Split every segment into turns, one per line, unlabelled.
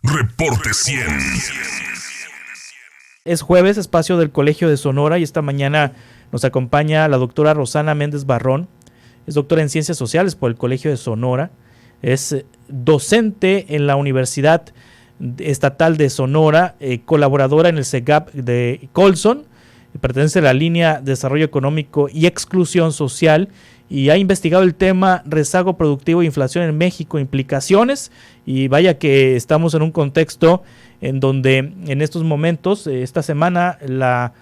Reporte 100.
Es jueves, espacio del Colegio de Sonora, y esta mañana nos acompaña la doctora Rosana Méndez Barrón. Es doctora en Ciencias Sociales por el Colegio de Sonora. Es docente en la Universidad Estatal de Sonora, colaboradora en el CEGAP de Colson, pertenece a la línea Desarrollo Económico y Exclusión Social, y ha investigado el tema rezago productivo e inflación en México, implicaciones, y vaya que estamos en un contexto en donde en estos momentos, esta semana, la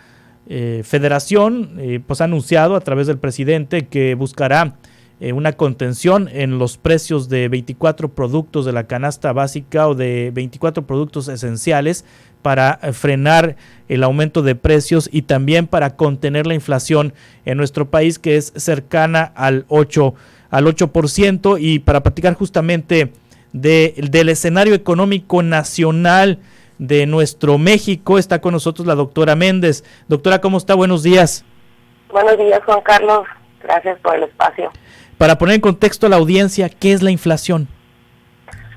Federación pues ha anunciado a través del presidente que buscará una contención en los precios de 24 productos de la canasta básica o de 24 productos esenciales para frenar el aumento de precios y también para contener la inflación en nuestro país, que es cercana al 8%. Y para platicar justamente del escenario económico nacional de nuestro México, está con nosotros la doctora Méndez. Doctora, ¿cómo está? Buenos días.
Buenos días, Juan Carlos. Gracias por el espacio.
Para poner en contexto a la audiencia, ¿qué es la inflación?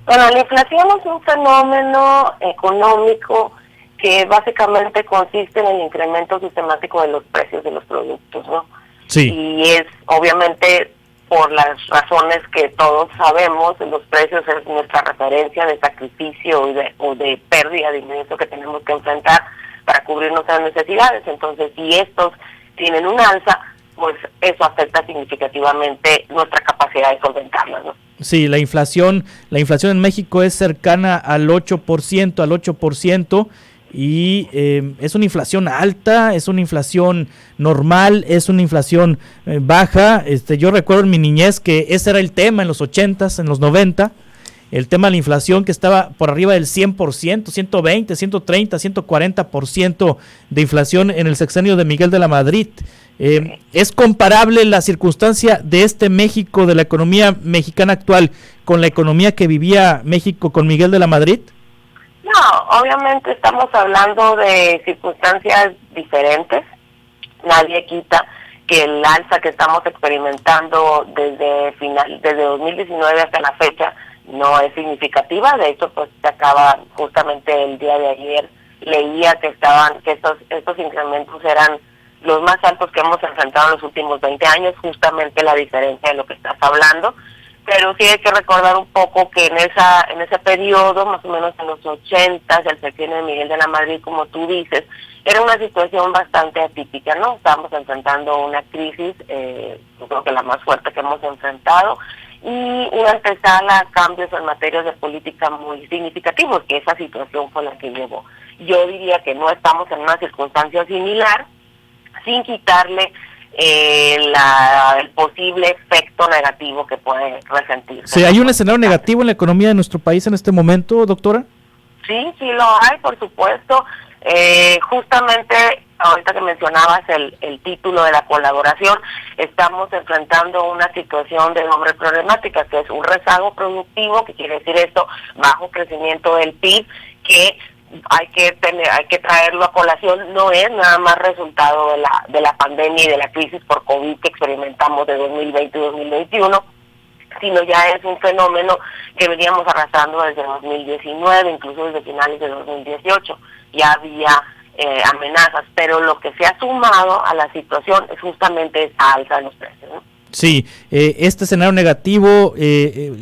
Bueno, la inflación es un fenómeno económico que básicamente consiste en el incremento sistemático de los precios de los productos, ¿no?
Sí.
Y es obviamente por las razones que todos sabemos, los precios es nuestra referencia de sacrificio o de pérdida de ingreso que tenemos que enfrentar para cubrir nuestras necesidades. Entonces, si estos tienen un alza, pues eso afecta significativamente nuestra capacidad de solventarlas, ¿no?
Sí, la inflación en México es cercana al 8%, y es una inflación alta, es una inflación normal, es una inflación baja. Yo recuerdo en mi niñez que ese era el tema en los 80s, en los 90, el tema de la inflación que estaba por arriba del 100%, 120, 130, 140% de inflación en el sexenio de Miguel de la Madrid. ¿Es comparable la circunstancia de este México, de la economía mexicana actual, con la economía que vivía México con Miguel de la Madrid?
No, obviamente estamos hablando de circunstancias diferentes. Nadie quita que el alza que estamos experimentando desde 2019 hasta la fecha no es significativa. De hecho, pues se acaba justamente el día de ayer, leía que estos incrementos eran los más altos que hemos enfrentado en los últimos 20 años, justamente la diferencia de lo que estás hablando. Pero sí hay que recordar un poco que en ese periodo, más o menos en los 80, el sexenio de Miguel de la Madrid, como tú dices, era una situación bastante atípica, ¿no? Estábamos enfrentando una crisis, yo creo que la más fuerte que hemos enfrentado, y una antesala a cambios en materia de política muy significativos, que esa situación fue la que llevó. Yo diría que no estamos en una circunstancia similar, sin quitarle el posible efecto negativo que puede resentirse.
Sí, ¿hay un escenario negativo en la economía de nuestro país en este momento, doctora?
Sí lo hay, por supuesto. Justamente, ahorita que mencionabas el título de la colaboración, estamos enfrentando una situación de doble problemática, que es un rezago productivo, que quiere decir esto, bajo crecimiento del PIB, que hay que traerlo a colación. No es nada más resultado de la pandemia y de la crisis por COVID que experimentamos de 2020 y 2021, sino ya es un fenómeno que veníamos arrastrando desde 2019, incluso desde finales de 2018. Ya había amenazas, pero lo que se ha sumado a la situación es justamente esa alza de los precios, ¿no?
Sí, este escenario negativo,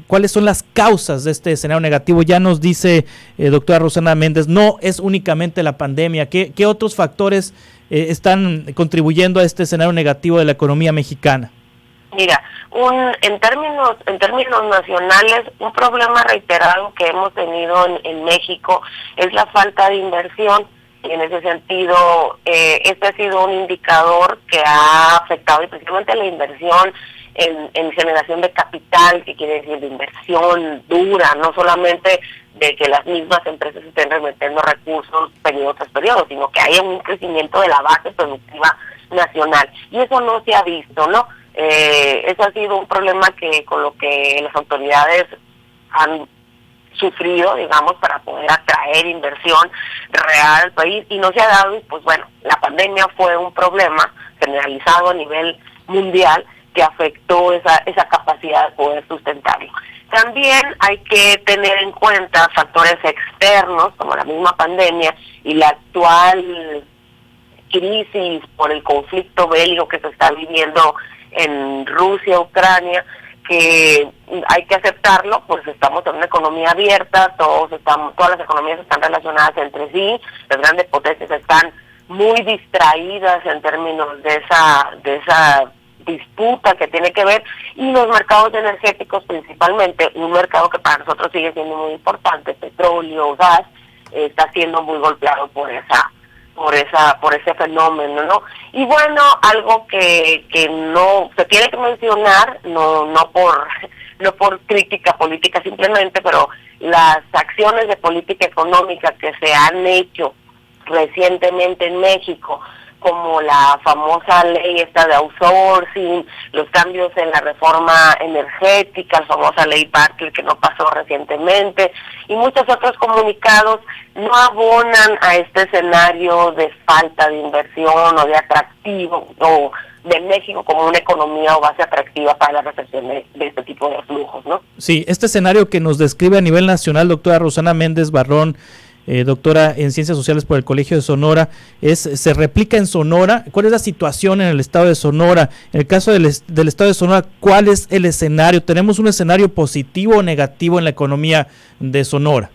¿cuáles son las causas de este escenario negativo? Ya nos dice doctora Rosana Méndez, no es únicamente la pandemia. ¿Qué otros factores están contribuyendo a este escenario negativo de la economía mexicana?
Mira, en términos nacionales, un problema reiterado que hemos tenido en México es la falta de inversión. Y en ese sentido, este ha sido un indicador que ha afectado especialmente la inversión en generación de capital, que quiere decir de inversión dura, no solamente de que las mismas empresas estén remitiendo recursos periodo tras periodo, sino que haya un crecimiento de la base productiva nacional. Y eso no se ha visto, ¿no? Eso ha sido un problema con lo que las autoridades han sufrido, digamos, para poder atraer inversión real al país, y no se ha dado. Y pues bueno, la pandemia fue un problema generalizado a nivel mundial que afectó esa capacidad de poder sustentarlo. También hay que tener en cuenta factores externos, como la misma pandemia y la actual crisis por el conflicto bélico que se está viviendo en Rusia, Ucrania, que hay que aceptarlo, pues estamos en una economía abierta, todas las economías están relacionadas entre sí, las grandes potencias están muy distraídas en términos de esa disputa que tiene que ver, y los mercados energéticos principalmente, un mercado que para nosotros sigue siendo muy importante, petróleo, gas, está siendo muy golpeado por ese fenómeno, ¿no? Y bueno, algo que no se tiene que mencionar, no por crítica política simplemente, pero las acciones de política económica que se han hecho recientemente en México, como la famosa ley esta de outsourcing, los cambios en la reforma energética, la famosa ley Bartlett que no pasó recientemente, y muchos otros comunicados no abonan a este escenario de falta de inversión o de atractivo, o de México como una economía o base atractiva para la recepción de este tipo de flujos, ¿no?
Sí, este escenario que nos describe a nivel nacional, doctora Rosana Méndez Barrón, doctora en Ciencias Sociales por el Colegio de Sonora, se replica en Sonora. ¿Cuál es la situación en el estado de Sonora? En el caso del estado de Sonora, ¿cuál es el escenario? ¿Tenemos un escenario positivo o negativo en la economía de Sonora?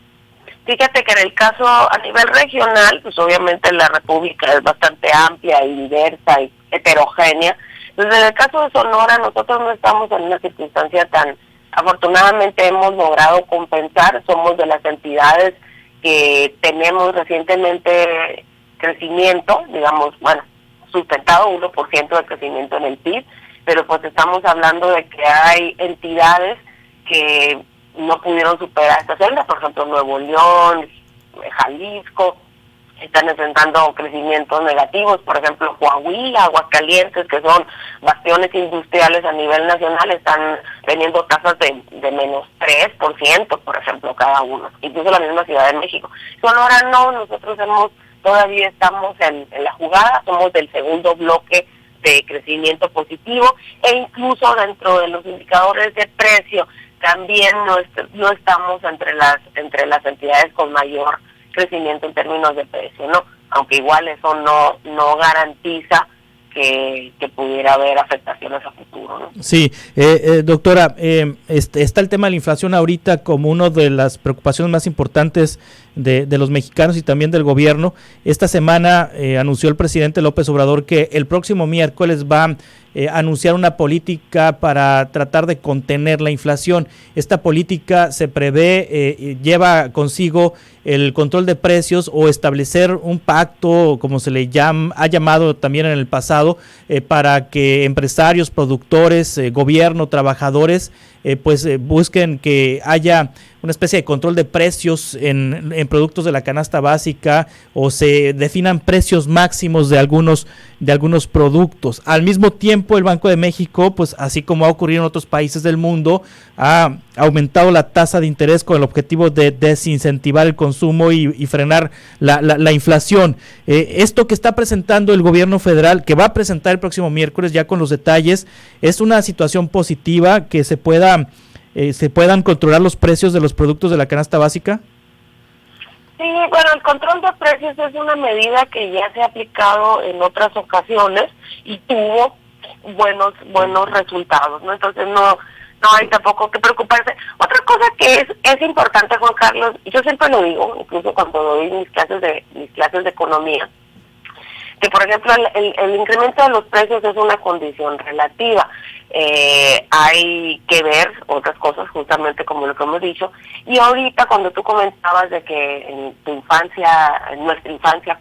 Fíjate que en el caso a nivel regional, pues obviamente la República es bastante amplia y diversa y heterogénea. Entonces, en el caso de Sonora, nosotros no estamos en una circunstancia tan... Afortunadamente hemos logrado compensar, somos de las entidades que tenemos recientemente crecimiento, digamos, bueno, sustentado 1% de crecimiento en el PIB, pero pues estamos hablando de que hay entidades que no pudieron superar esta senda, por ejemplo Nuevo León, Jalisco, están enfrentando crecimientos negativos, por ejemplo Coahuila, Aguascalientes, que son bastiones industriales a nivel nacional, están teniendo tasas de menos 3%, por ejemplo, cada uno, incluso la misma Ciudad de México. Sonora no, nosotros todavía estamos en la jugada, somos del segundo bloque de crecimiento positivo, e incluso dentro de los indicadores de precio también no estamos entre las entidades con mayor crecimiento en términos de precio, ¿no? Aunque igual eso no garantiza que pudiera haber afectaciones a futuro, ¿no?
Sí, doctora, está el tema de la inflación ahorita como una de las preocupaciones más importantes de los mexicanos y también del gobierno. Esta semana anunció el presidente López Obrador que el próximo miércoles va a anunciar una política para tratar de contener la inflación. Esta política se prevé, lleva consigo el control de precios o establecer un pacto, como se le ha llamado también en el pasado, para que empresarios, productores, gobierno, trabajadores, busquen que haya una especie de control de precios en productos de la canasta básica, o se definan precios máximos de algunos productos. Al mismo tiempo, el Banco de México, pues así como ha ocurrido en otros países del mundo, ha aumentado la tasa de interés con el objetivo de desincentivar el consumo y frenar la inflación. Esto que está presentando el gobierno federal, que va a presentar el próximo miércoles ya con los detalles, es una situación positiva, que se puedan controlar los precios de los productos de la canasta básica.
Sí, bueno, el control de precios es una medida que ya se ha aplicado en otras ocasiones y tuvo buenos resultados, ¿no? Entonces no hay tampoco que preocuparse. Otra cosa que es importante, Juan Carlos, y yo siempre lo digo, incluso cuando doy mis clases de economía, que por ejemplo el incremento de los precios es una condición relativa. Hay que ver otras cosas, justamente como lo que hemos dicho, y ahorita cuando tú comentabas de que en nuestra infancia,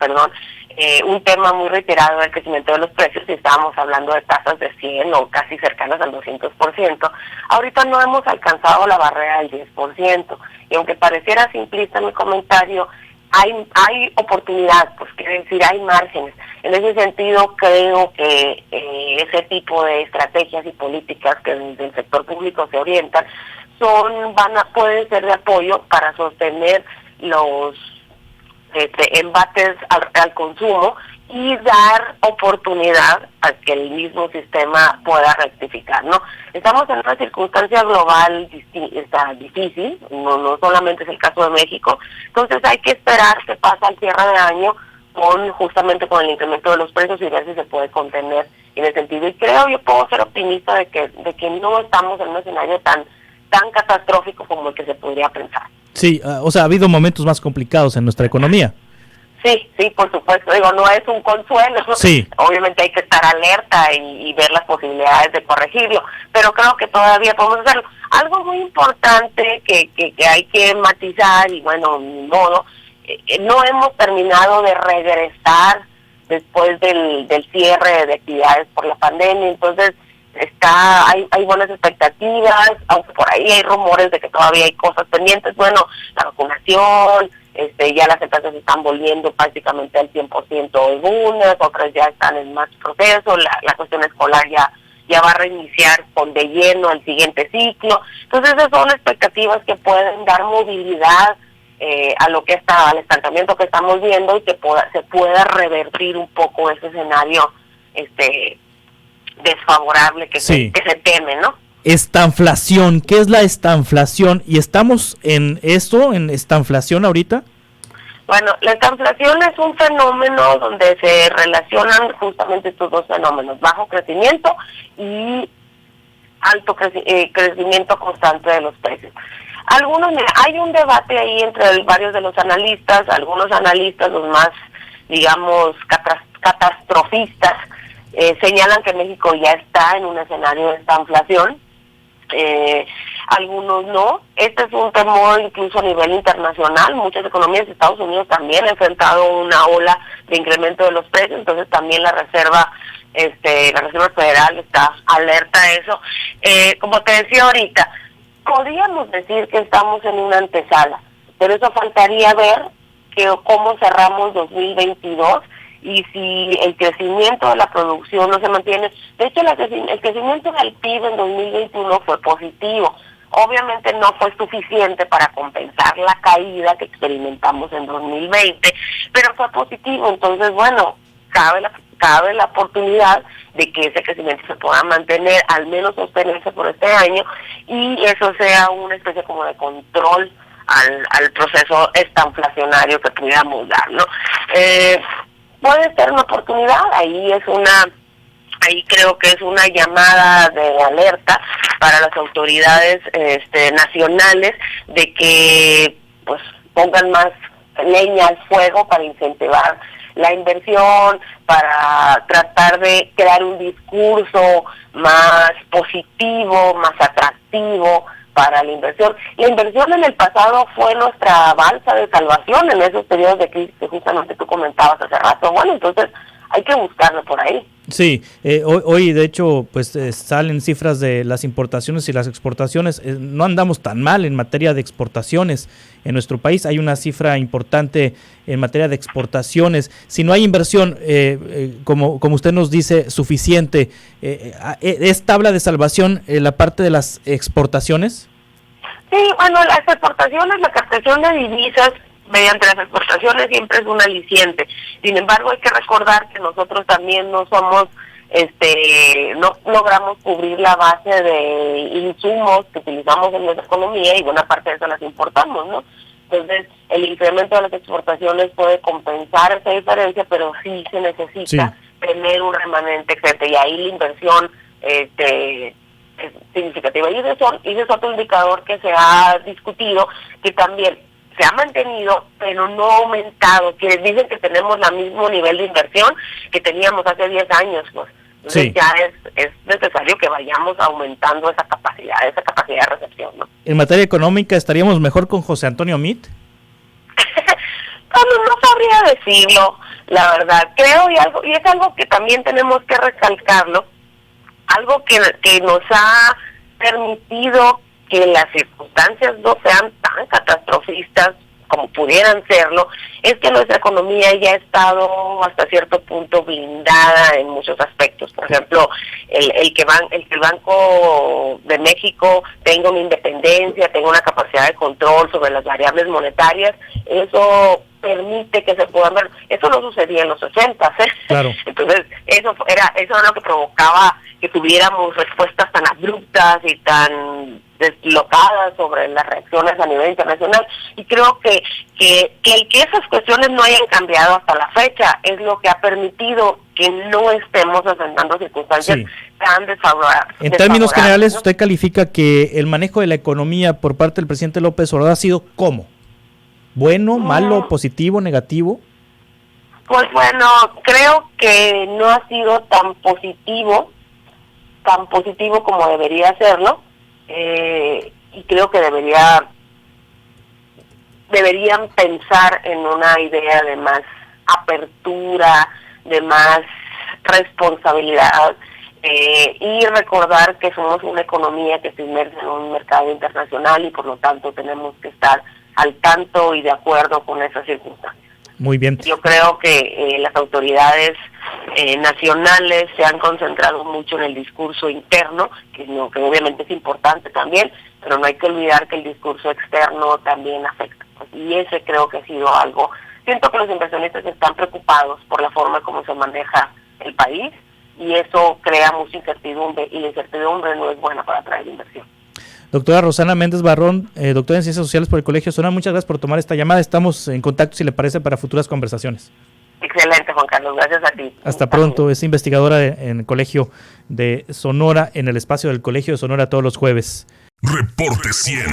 un tema muy reiterado era el crecimiento de los precios, y estábamos hablando de tasas de 100 o casi cercanas al 200%, ahorita no hemos alcanzado la barrera del 10%, y aunque pareciera simplista mi comentario, hay oportunidad, pues quiere decir, hay márgenes. En ese sentido, creo que ese tipo de estrategias y políticas que desde el sector público se orientan pueden ser de apoyo para sostener embates al consumo y dar oportunidad a que el mismo sistema pueda rectificar, ¿no? Estamos en una circunstancia global difícil, no solamente es el caso de México, entonces hay que esperar que pase al cierre de año justamente con el incremento de los precios y ver si se puede contener en ese sentido. Y creo, yo puedo ser optimista de que no estamos en un escenario tan catastrófico como el que se podría pensar.
Sí, o sea, ha habido momentos más complicados en nuestra economía.
Sí, por supuesto. Digo, no es un consuelo.
Sí.
Obviamente hay que estar alerta y ver las posibilidades de corregirlo, pero creo que todavía podemos hacerlo. Algo muy importante que hay que matizar, y bueno, ni modo, no hemos terminado de regresar después del cierre de actividades por la pandemia, entonces hay buenas expectativas, aunque por ahí hay rumores de que todavía hay cosas pendientes. Bueno, la vacunación, ya las empresas están volviendo prácticamente al 100% algunas, otras ya están en más proceso, la cuestión escolar ya va a reiniciar de lleno el siguiente ciclo. Entonces esas son expectativas que pueden dar movilidad a lo que al estancamiento que estamos viendo, y que se pueda revertir un poco ese escenario desfavorable que se teme, ¿no?
Estanflación, ¿qué es la estanflación? ¿Y estamos en esto, en estanflación ahorita?
Bueno, la estanflación es un fenómeno donde se relacionan justamente estos dos fenómenos: bajo crecimiento y alto crecimiento constante de los precios. Hay un debate ahí entre varios de los analistas. Algunos analistas, los más, digamos, catastrofistas, señalan que México ya está en un escenario de estanflación. Algunos no. Este es un temor incluso a nivel internacional. Muchas economías de Estados Unidos también han enfrentado una ola de incremento de los precios, entonces también la Reserva Federal está alerta a eso. Como te decía ahorita, podríamos decir que estamos en una antesala, pero eso faltaría ver cómo cerramos 2022 y si el crecimiento de la producción no se mantiene. De hecho, el crecimiento del PIB en 2021 fue positivo. Obviamente no fue suficiente para compensar la caída que experimentamos en 2020, pero fue positivo. Entonces, bueno, cabe la oportunidad de que ese crecimiento se pueda mantener, al menos sostenerse por este año, y eso sea una especie como de control al proceso estanflacionario que pudiéramos dar, ¿no? Puede ser una oportunidad. Ahí creo que es una llamada de alerta para las autoridades nacionales, de que pues pongan más leña al fuego para incentivar la inversión, para tratar de crear un discurso más positivo, más atractivo para la inversión. La inversión en el pasado fue nuestra balsa de salvación en esos periodos de crisis que justamente tú comentabas hace rato. Bueno, entonces hay que buscarlo por ahí.
Sí, hoy de hecho pues salen cifras de las importaciones y las exportaciones. No andamos tan mal en materia de exportaciones en nuestro país. Hay una cifra importante en materia de exportaciones. Si no hay inversión, como usted nos dice, suficiente, ¿es tabla de salvación la parte de las exportaciones?
Sí, bueno, las exportaciones, la captación de divisas mediante las exportaciones siempre es un aliciente. Sin embargo, hay que recordar que nosotros también no somos, no logramos cubrir la base de insumos que utilizamos en nuestra economía, y buena parte de eso las importamos, ¿no? Entonces, el incremento de las exportaciones puede compensar esa diferencia, pero sí se necesita tener un remanente excedente, y ahí la inversión es significativa. Y ese es otro indicador que se ha discutido, que también se ha mantenido, pero no ha aumentado. Quienes dicen que tenemos el mismo nivel de inversión que teníamos hace 10 años, pues. Entonces ya es necesario que vayamos aumentando esa capacidad de recepción, ¿no?
En materia económica, ¿estaríamos mejor con José Antonio Meade?
No sabría decirlo, la verdad. Creo, y es algo que también tenemos que recalcarlo, algo que nos ha permitido que las circunstancias no sean tan catastrofistas como pudieran serlo, es que nuestra economía ya ha estado hasta cierto punto blindada en muchos aspectos. Por ejemplo, el que el Banco de México tenga una independencia, tenga una capacidad de control sobre las variables monetarias, eso permite que se puedan ver. Eso no sucedía en los 80, ¿eh?
Claro.
Entonces, eso era lo que provocaba que tuviéramos respuestas tan abruptas y tan deslocadas sobre las reacciones a nivel internacional. Y creo que esas cuestiones no hayan cambiado hasta la fecha es lo que ha permitido que no estemos enfrentando circunstancias tan desfavorables.
En términos generales, ¿usted califica que el manejo de la economía por parte del presidente López Obrador ha sido cómo? ¿Bueno, malo, positivo, negativo?
Pues bueno, creo que no ha sido tan positivo como debería serlo, y creo que deberían pensar en una idea de más apertura, de más responsabilidad, y recordar que somos una economía que se inmerge en un mercado internacional y por lo tanto tenemos que estar al tanto y de acuerdo con esas circunstancias.
Muy bien.
Yo creo que las autoridades nacionales se han concentrado mucho en el discurso interno, que obviamente es importante también, pero no hay que olvidar que el discurso externo también afecta. Y ese creo que ha sido algo. Siento que los inversionistas están preocupados por la forma como se maneja el país y eso crea mucha incertidumbre y la incertidumbre no es buena para atraer inversión.
Doctora Rosana Méndez Barrón, doctora en Ciencias Sociales por el Colegio de Sonora, muchas gracias por tomar esta llamada. Estamos en contacto, si le parece, para futuras conversaciones.
Excelente, Juan Carlos. Gracias a ti.
Hasta pronto. Es investigadora en el Colegio de Sonora, en el espacio del Colegio de Sonora todos los jueves.
Reporte 100.